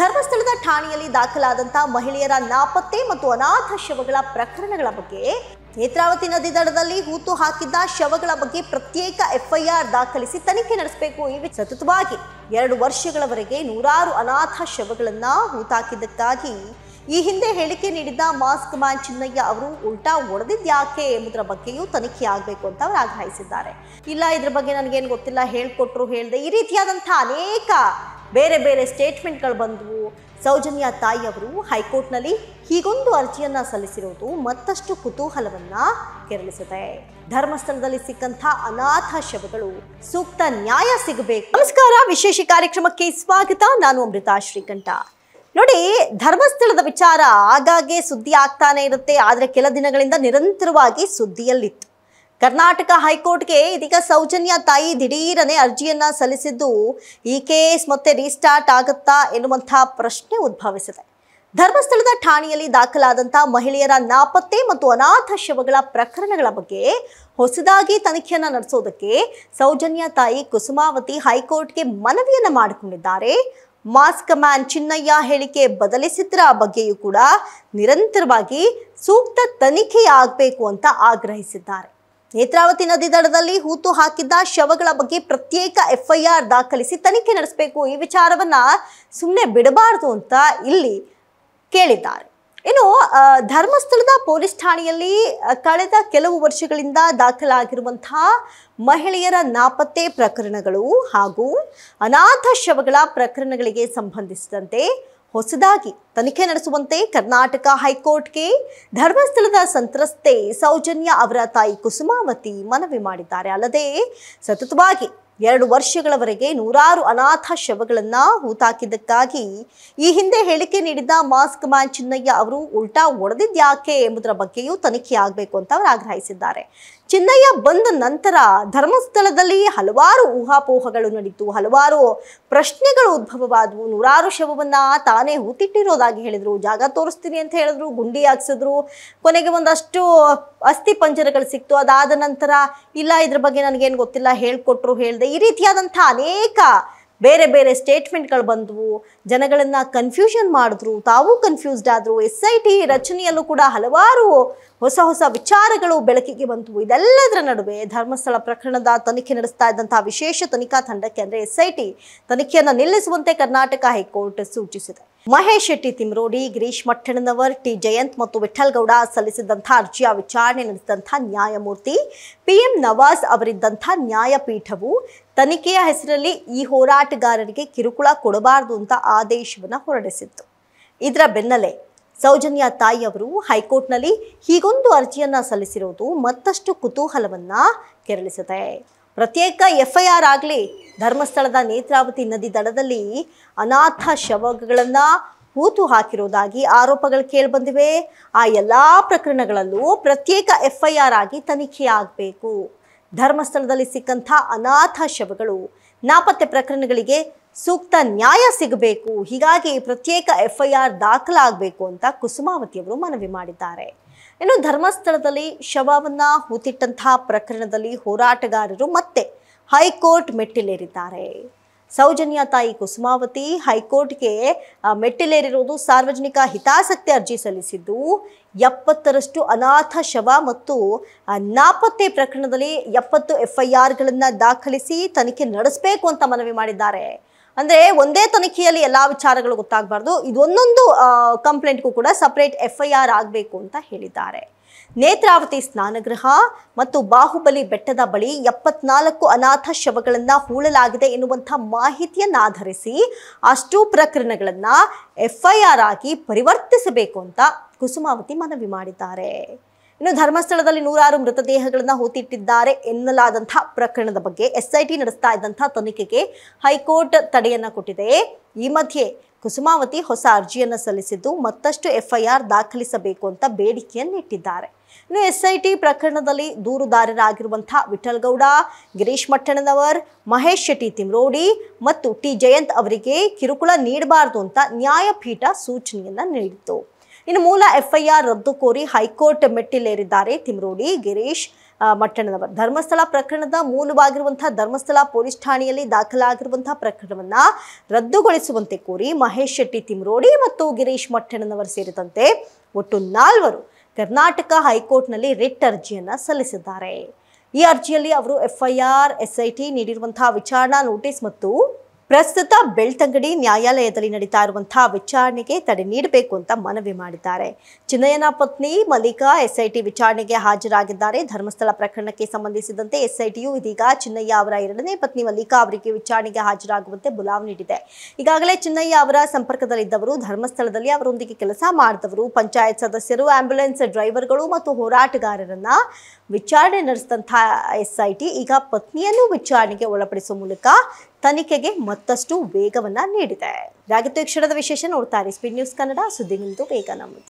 ಧರ್ಮಸ್ಥಳದ ಠಾಣೆಯಲ್ಲಿ ದಾಖಲಾದಂತಹ ಮಹಿಳೆಯರ ನಾಪತ್ತೆ ಮತ್ತು ಅನಾಥ ಶವಗಳ ಪ್ರಕರಣಗಳ ಬಗ್ಗೆ ನೇತ್ರಾವತಿ ನದಿ ದಡದಲ್ಲಿ ಹೂತು ಹಾಕಿದ್ದ ಶವಗಳ ಬಗ್ಗೆ ಪ್ರತ್ಯೇಕ ಎಫ್ಐಆರ್ ದಾಖಲಿಸಿ ತನಿಖೆ ನಡೆಸಬೇಕು. ಈ ಸತತವಾಗಿ 2 ವರ್ಷಗಳವರೆಗೆ ನೂರಾರು ಅನಾಥ ಶವಗಳನ್ನ ಹೂತಾಕಿದ್ದಕ್ಕಾಗಿ ಈ ಹಿಂದೆ ಹೇಳಿಕೆ ನೀಡಿದ್ದ ಮಾಸ್ಕ್ ಮ್ಯಾನ್ ಚಿನ್ನಯ್ಯ ಅವರು ಉಲ್ಟಾ ಹೊಡೆದಿದ್ಯಾಕೆ ಎಂಬುದರ ಬಗ್ಗೆಯೂ ತನಿಖೆ ಆಗಬೇಕು ಅಂತ ಅವರು ಆಗ್ರಹಿಸಿದ್ದಾರೆ. ಇಲ್ಲ, ಇದ್ರ ಬಗ್ಗೆ ನನಗೇನು ಗೊತ್ತಿಲ್ಲ, ಹೇಳ್ಕೊಟ್ರು ಹೇಳ್ದೆ, ಈ ರೀತಿಯಾದಂತಹ ಅನೇಕ ಬೇರೆ ಬೇರೆ ಸ್ಟೇಟ್ಮೆಂಟ್ಗಳು ಬಂದವು. ಸೌಜನ್ಯ ತಾಯಿ ಅವರು ಹೈಕೋರ್ಟ್ನಲ್ಲಿ ಹೀಗೊಂದು ಅರ್ಜಿಯನ್ನ ಸಲ್ಲಿಸಿರುವುದು ಮತ್ತಷ್ಟು ಕುತೂಹಲವನ್ನ ಕೆರಳಿಸಿದೆ. ಧರ್ಮಸ್ಥಳದಲ್ಲಿ ಸಿಕ್ಕಂಥ ಅನಾಥ ಶವಗಳು ಸೂಕ್ತ ನ್ಯಾಯ ಸಿಗಬೇಕು. ನಮಸ್ಕಾರ, ವಿಶೇಷ ಕಾರ್ಯಕ್ರಮಕ್ಕೆ ಸ್ವಾಗತ. ನಾನು ಅಮೃತಾ ಶ್ರೀಕಂಠ. ನೋಡಿ, ಧರ್ಮಸ್ಥಳದ ವಿಚಾರ ಆಗಾಗ್ಗೆ ಸುದ್ದಿ ಆಗ್ತಾನೆ ಇರುತ್ತೆ, ಆದರೆ ಕೆಲ ದಿನಗಳಿಂದ ನಿರಂತರವಾಗಿ ಸುದ್ದಿಯಲ್ಲಿತ್ತು. ಕರ್ನಾಟಕ ಹೈಕೋರ್ಟ್ಗೆ ಇದೀಗ ಸೌಜನ್ಯ ತಾಯಿ ದಿಢೀರನೆ ಅರ್ಜಿಯನ್ನ ಸಲ್ಲಿಸಿದ್ದು ಈ ಕೇಸ್ ಮತ್ತೆ ರೀಸ್ಟಾರ್ಟ್ ಆಗುತ್ತಾ ಎನ್ನುವಂತಹ ಪ್ರಶ್ನೆ ಉದ್ಭವಿಸಿದೆ. ಧರ್ಮಸ್ಥಳದ ಠಾಣೆಯಲ್ಲಿ ದಾಖಲಾದಂತಹ ಮಹಿಳೆಯರ ನಾಪತ್ತೆ ಮತ್ತು ಅನಾಥ ಶವಗಳ ಪ್ರಕರಣಗಳ ಬಗ್ಗೆ ಹೊಸದಾಗಿ ತನಿಖೆಯನ್ನ ನಡೆಸೋದಕ್ಕೆ ಸೌಜನ್ಯ ತಾಯಿ ಕುಸುಮಾವತಿ ಹೈಕೋರ್ಟ್ಗೆ ಮನವಿಯನ್ನ ಮಾಡಿಕೊಂಡಿದ್ದಾರೆ. ಮಾಸ್ಕ್ ಮ್ಯಾನ್ ಚಿನ್ನಯ್ಯ ಹೇಳಿಕೆ ಬದಲಿಸಿದ್ರ ಬಗ್ಗೆಯೂ ಕೂಡ ನಿರಂತರವಾಗಿ ಸೂಕ್ತ ತನಿಖೆಯಾಗಬೇಕು ಅಂತ ಆಗ್ರಹಿಸಿದ್ದಾರೆ. ನೇತ್ರಾವತಿ ನದಿ ದಡದಲ್ಲಿ ಹೂತು ಹಾಕಿದ್ದ ಶವಗಳ ಬಗ್ಗೆ ಪ್ರತ್ಯೇಕ ಎಫ್ಐಆರ್ ದಾಖಲಿಸಿ ತನಿಖೆ ನಡೆಸಬೇಕು. ಈ ವಿಚಾರವನ್ನ ಸುಮ್ಮನೆ ಬಿಡಬಾರದು ಅಂತ ಇಲ್ಲಿ ಕೇಳಿದ್ದಾರೆ. ಇನ್ನು ಧರ್ಮಸ್ಥಳದ ಪೊಲೀಸ್ ಠಾಣೆಯಲ್ಲಿ ಕಳೆದ ಕೆಲವು ವರ್ಷಗಳಿಂದ ದಾಖಲಾಗಿರುವಂತಹ ಮಹಿಳೆಯರ ನಾಪತ್ತೆ ಪ್ರಕರಣಗಳು ಹಾಗೂ ಅನಾಥ ಶವಗಳ ಪ್ರಕರಣಗಳಿಗೆ ಸಂಬಂಧಿಸಿದಂತೆ ಹೊಸದಾಗಿ ತನಿಖೆ ನಡೆಸುವಂತೆ ಕರ್ನಾಟಕ ಹೈಕೋರ್ಟ್ಗೆ ಧರ್ಮಸ್ಥಳದ ಸಂತ್ರಸ್ತೆ ಸೌಜನ್ಯ ಅವರ ತಾಯಿ ಕುಸುಮಾವತಿ ಮನವಿ ಮಾಡಿದ್ದಾರೆ. ಅಲ್ಲದೆ ಸತತವಾಗಿ 2 ವರ್ಷಗಳವರೆಗೆ ನೂರಾರು ಅನಾಥ ಶವಗಳನ್ನ ಹೂತಾಕಿದ್ದಕ್ಕಾಗಿ ಈ ಹಿಂದೆ ಹೇಳಿಕೆ ನೀಡಿದ್ದ ಮಾಸ್ಕ್ ಮ್ಯಾನ್ ಚಿನ್ನಯ್ಯ ಅವರು ಉಲ್ಟಾ ಹೊಡೆದಿದ್ಯಾಕೆ ಎಂಬುದರ ಬಗ್ಗೆಯೂ ತನಿಖೆ ಆಗಬೇಕು ಅಂತ ಅವರು ಆಗ್ರಹಿಸಿದ್ದಾರೆ. ಚಿನ್ನಯ್ಯ ಬಂದ ನಂತರ ಧರ್ಮಸ್ಥಳದಲ್ಲಿ ಹಲವಾರು ಊಹಾಪೋಹಗಳು ನಡೀತು, ಹಲವಾರು ಪ್ರಶ್ನೆಗಳು ಉದ್ಭವವಾದವು. ನೂರಾರು ಶವವನ್ನ ತಾನೇ ಹೂತಿಟ್ಟಿರೋದಾಗಿ ಹೇಳಿದ್ರು, ಜಾಗ ತೋರಿಸ್ತೀನಿ ಅಂತ ಹೇಳಿದ್ರು, ಗುಂಡಿ ಹಾಕ್ಸಿದ್ರು, ಕೊನೆಗೆ ಒಂದಷ್ಟು ಅಸ್ಥಿ ಪಂಜರಗಳು ಸಿಕ್ತು. ಅದಾದ ನಂತರ ಇಲ್ಲ, ಇದ್ರ ಬಗ್ಗೆ ನನಗೇನು ಗೊತ್ತಿಲ್ಲ, ಹೇಳ್ಕೊಟ್ರು ಹೇಳ್ದೆ, ಈ ರೀತಿಯಾದಂತಹ ಅನೇಕ ಬೇರೆ ಬೇರೆ ಸ್ಟೇಟ್ಮೆಂಟ್ಗಳು ಬಂದವು. ಜನಗಳನ್ನ ಕನ್ಫ್ಯೂಷನ್ ಮಾಡಿದ್ರು, ತಾವು ಕನ್ಫ್ಯೂಸ್ಡ್ ಆದ್ರು. SIT ರಚನೆಯಲ್ಲೂ ಕೂಡ ಹಲವಾರು ಹೊಸ ಹೊಸ ವಿಚಾರಗಳು ಬೆಳಕಿಗೆ ಬಂತು. ಇದೆಲ್ಲದರ ನಡುವೆ ಧರ್ಮಸ್ಥಳ ಪ್ರಕರಣದ ತನಿಖೆ ನಡೆಸ್ತಾ ಇದ್ದಂತಹ ವಿಶೇಷ ತನಿಖಾ ತಂಡಕ್ಕೆ ಅಂದ್ರೆ SIT ತನಿಖೆಯನ್ನ ನಿಲ್ಲಿಸುವಂತೆ ಕರ್ನಾಟಕ ಹೈಕೋರ್ಟ್ ಸೂಚಿಸಿದೆ. ಮಹೇಶ್ ಶೆಟ್ಟಿ ತಿಮ್ರೋಡಿ, ಗಿರೀಶ್ ಮಟ್ಟಣ್ಣನವರ್, ಟಿ ಜಯಂತ್ ಮತ್ತು ವಿಠಲ್ ಗೌಡ ಸಲ್ಲಿಸಿದಂತಹ ಅರ್ಜಿಯ ವಿಚಾರಣೆ ನಡೆಸಿದಂತಹ ನ್ಯಾಯಮೂರ್ತಿ PM ನವಾಜ್ ಅವರಿದ್ದಂತಹ ನ್ಯಾಯಪೀಠವು ತನಿಖೆಯ ಹೆಸರಲ್ಲಿ ಈ ಹೋರಾಟಗಾರರಿಗೆ ಕಿರುಕುಳ ಕೊಡಬಾರದು ಅಂತ ಆದೇಶವನ್ನು ಹೊರಡಿಸಿತ್ತು. ಇದರ ಬೆನ್ನಲ್ಲೇ ಸೌಜನ್ಯ ತಾಯಿ ಅವರು ಹೈಕೋರ್ಟ್ನಲ್ಲಿ ಹೀಗೊಂದು ಅರ್ಜಿಯನ್ನ ಸಲ್ಲಿಸಿರುವುದು ಮತ್ತಷ್ಟು ಕುತೂಹಲವನ್ನ ಕೆರಳಿಸಿದೆ. ಪ್ರತ್ಯೇಕ FIR ಆಗಲಿ, ಧರ್ಮಸ್ಥಳದ ನೇತ್ರಾವತಿ ನದಿ ದಡದಲ್ಲಿ ಅನಾಥ ಶವಗಳನ್ನ ಹೂತು ಹಾಕಿರೋದಾಗಿ ಆರೋಪಗಳು ಕೇಳಿಬಂದಿವೆ. ಆ ಎಲ್ಲಾ ಪ್ರಕರಣಗಳಲ್ಲೂ ಪ್ರತ್ಯೇಕ FIR ಆಗಿ ತನಿಖೆ ಆಗಬೇಕು. ಧರ್ಮಸ್ಥಳದಲ್ಲಿ ಸಿಕ್ಕಂಥ ಅನಾಥ ಶವಗಳು ನಾಪತ್ತೆ ಪ್ರಕರಣಗಳಿಗೆ ಸೂಕ್ತ ನ್ಯಾಯ ಸಿಗಬೇಕು. ಹೀಗಾಗಿ ಪ್ರತ್ಯೇಕ FIR ದಾಖಲಾಗಬೇಕು ಅಂತ ಕುಸುಮಾವತಿಯವರು ಮನವಿ ಮಾಡಿದ್ದಾರೆ. ಇನ್ನು ಧರ್ಮಸ್ಥಳದಲ್ಲಿ ಶವವನ್ನ ಹೂತಿಟ್ಟಂತಹ ಪ್ರಕರಣದಲ್ಲಿ ಹೋರಾಟಗಾರರು ಮತ್ತೆ ಹೈಕೋರ್ಟ್ ಮೆಟ್ಟಿಲೇರಿದ್ದಾರೆ. ಸೌಜನ್ಯ ತಾಯಿ ಕುಸುಮಾವತಿ ಹೈಕೋರ್ಟ್ಗೆ ಮೆಟ್ಟಿಲೇರಿರುವುದು ಸಾರ್ವಜನಿಕ ಹಿತಾಸಕ್ತಿ ಅರ್ಜಿ ಸಲ್ಲಿಸಿದ್ದು 70ರಷ್ಟು ಅನಾಥ ಶವ ಮತ್ತು ನಾಪತ್ತೆ ಪ್ರಕರಣದಲ್ಲಿ 70 FIRಗಳನ್ನು ದಾಖಲಿಸಿ ತನಿಖೆ ನಡೆಸಬೇಕು ಅಂತ ಮನವಿ ಮಾಡಿದ್ದಾರೆ. ಅಂದ್ರೆ ಒಂದೇ ತನಿಖೆಯಲ್ಲಿ ಎಲ್ಲಾ ವಿಚಾರಗಳು ಗೊತ್ತಾಗಬಾರ್ದು, ಇದೊಂದೊಂದು ಕಂಪ್ಲೇಂಟ್ಗೂ ಕೂಡ ಸಪರೇಟ್ FIR ಆಗಬೇಕು ಅಂತ ಹೇಳಿದ್ದಾರೆ. ನೇತ್ರಾವತಿ ಸ್ನಾನಗೃಹ ಮತ್ತು ಬಾಹುಬಲಿ ಬೆಟ್ಟದ ಬಳಿ 74 ಅನಾಥ ಶವಗಳನ್ನ ಹೂಳಲಾಗಿದೆ ಎನ್ನುವಂಥ ಮಾಹಿತಿಯನ್ನ ಆಧರಿಸಿ ಅಷ್ಟೂ ಪ್ರಕರಣಗಳನ್ನ FIR ಆಗಿ ಪರಿವರ್ತಿಸಬೇಕು ಅಂತ ಕುಸುಮಾವತಿ ಮನವಿ ಮಾಡಿದ್ದಾರೆ. ಇನ್ನು ಧರ್ಮಸ್ಥಳದಲ್ಲಿ ನೂರಾರು ಮೃತದೇಹಗಳನ್ನ ಹೂತಿಟ್ಟಿದ್ದಾರೆ ಎನ್ನಲಾದಂತಹ ಪ್ರಕರಣದ ಬಗ್ಗೆ SIT ನಡೆಸ್ತಾ ಇದ್ದಂತಹ ತನಿಖೆಗೆ ಹೈಕೋರ್ಟ್ ತಡೆಯನ್ನ ಕೊಟ್ಟಿದೆ. ಈ ಮಧ್ಯೆ ಕುಸುಮಾವತಿ ಹೊಸ ಅರ್ಜಿಯನ್ನ ಸಲ್ಲಿಸಿದ್ದು ಮತ್ತಷ್ಟು FIR ದಾಖಲಿಸಬೇಕು ಅಂತ ಬೇಡಿಕೆಯನ್ನು ಇಟ್ಟಿದ್ದಾರೆ. ಇನ್ನು SIT ಪ್ರಕರಣದಲ್ಲಿ ದೂರುದಾರರಾಗಿರುವಂತಹ ವಿಠಲ್ ಗೌಡ, ಗಿರೀಶ್ ಮಟ್ಟಣ್ಣನವರ್, ಮಹೇಶ್ ಶೆಟ್ಟಿ ತಿಮ್ರೋಡಿ ಮತ್ತು ಟಿ ಜಯಂತ್ ಅವರಿಗೆ ಕಿರುಕುಳ ನೀಡಬಾರದು ಅಂತ ನ್ಯಾಯಪೀಠ ಸೂಚನೆಯನ್ನ ನೀಡಿತು. ಇನ್ನು ಮೂಲ FIR ರದ್ದು ಕೋರಿ ಹೈಕೋರ್ಟ್ ಮೆಟ್ಟಿಲೇರಿದ್ದಾರೆ ತಿಮ್ರೋಡಿ, ಗಿರೀಶ್, ಮಟ್ಟಣ್ಣನವರ್ ಧರ್ಮಸ್ಥಳ ಪ್ರಕರಣದ ಮೂಲವಾಗಿರುವಂತಹ ಧರ್ಮಸ್ಥಳ ಪೊಲೀಸ್ ಠಾಣೆಯಲ್ಲಿ ದಾಖಲಾಗಿರುವಂತಹ ಪ್ರಕರಣವನ್ನ ರದ್ದುಗೊಳಿಸುವಂತೆ ಕೋರಿ ಮಹೇಶ್ ಶೆಟ್ಟಿ ತಿಮ್ರೋಡಿ ಮತ್ತು ಗಿರೀಶ್ ಮಟ್ಟಣ್ಣನವರ್ ಸೇರಿದಂತೆ ಒಟ್ಟು 4 ಕರ್ನಾಟಕ ಹೈಕೋರ್ಟ್ನಲ್ಲಿ ರಿಟ್ ಅರ್ಜಿಯನ್ನ ಸಲ್ಲಿಸಿದ್ದಾರೆ. ಈ ಅರ್ಜಿಯಲ್ಲಿ ಅವರು ಎಫ್ಐಆರ್, ಎಸ್ಐಟಿ ನೀಡಿರುವಂತಹ ವಿಚಾರಣಾ ನೋಟಿಸ್ ಮತ್ತು ಪ್ರಸ್ತುತ ಬೆಳ್ತಂಗಡಿ ನ್ಯಾಯಾಲಯದಲ್ಲಿ ನಡೀತಾ ಇರುವಂತಹ ವಿಚಾರಣೆಗೆ ತಡೆ ನೀಡಬೇಕು ಅಂತ ಮನವಿ ಮಾಡಿದ್ದಾರೆ. ಚಿನ್ನಯ್ಯನ ಪತ್ನಿ ಮಲ್ಲಿಕಾ ಎಸ್ಐಟಿ ವಿಚಾರಣೆಗೆ ಹಾಜರಾಗಿದ್ದಾರೆ. ಧರ್ಮಸ್ಥಳ ಪ್ರಕರಣಕ್ಕೆ ಸಂಬಂಧಿಸಿದಂತೆ ಎಸ್ಐಟಿಯು ಇದೀಗ ಚಿನ್ನಯ್ಯ ಅವರ 2ನೇ ಪತ್ನಿ ಮಲ್ಲಿಕಾ ಅವರಿಗೆ ವಿಚಾರಣೆಗೆ ಹಾಜರಾಗುವಂತೆ ಬುಲಾವ್ ನೀಡಿದೆ. ಈಗಾಗಲೇ ಚಿನ್ನಯ್ಯ ಅವರ ಸಂಪರ್ಕದಲ್ಲಿದ್ದವರು, ಧರ್ಮಸ್ಥಳದಲ್ಲಿ ಅವರೊಂದಿಗೆ ಕೆಲಸ ಮಾಡಿದವರು, ಪಂಚಾಯತ್ ಸದಸ್ಯರು, ಆಂಬ್ಯುಲೆನ್ಸ್ ಡ್ರೈವರ್ಗಳು ಮತ್ತು ಹೋರಾಟಗಾರರನ್ನ ವಿಚಾರಣೆ ನಡೆಸಿದಂತಹ ಎಸ್ಐಟಿ ಈಗ ಪತ್ನಿಯನ್ನು ವಿಚಾರಣೆಗೆ ಒಳಪಡಿಸುವ ಮೂಲಕ ತನಿಖೆಗೆ ಮತ್ತಷ್ಟು ವೇಗವನ್ನ ನೀಡಿದೆ. ಇದಾಗಿತ್ತು ಈ ಕ್ಷಣದ ವಿಶೇಷ. ನೋಡ್ತಾ ಇರಿ ಸ್ಪೀಡ್ ನ್ಯೂಸ್ ಕನ್ನಡ, ಸುದ್ದಿ ನಿಮ್ಮದು, ಬೇಗ ನಮ್ಮದು.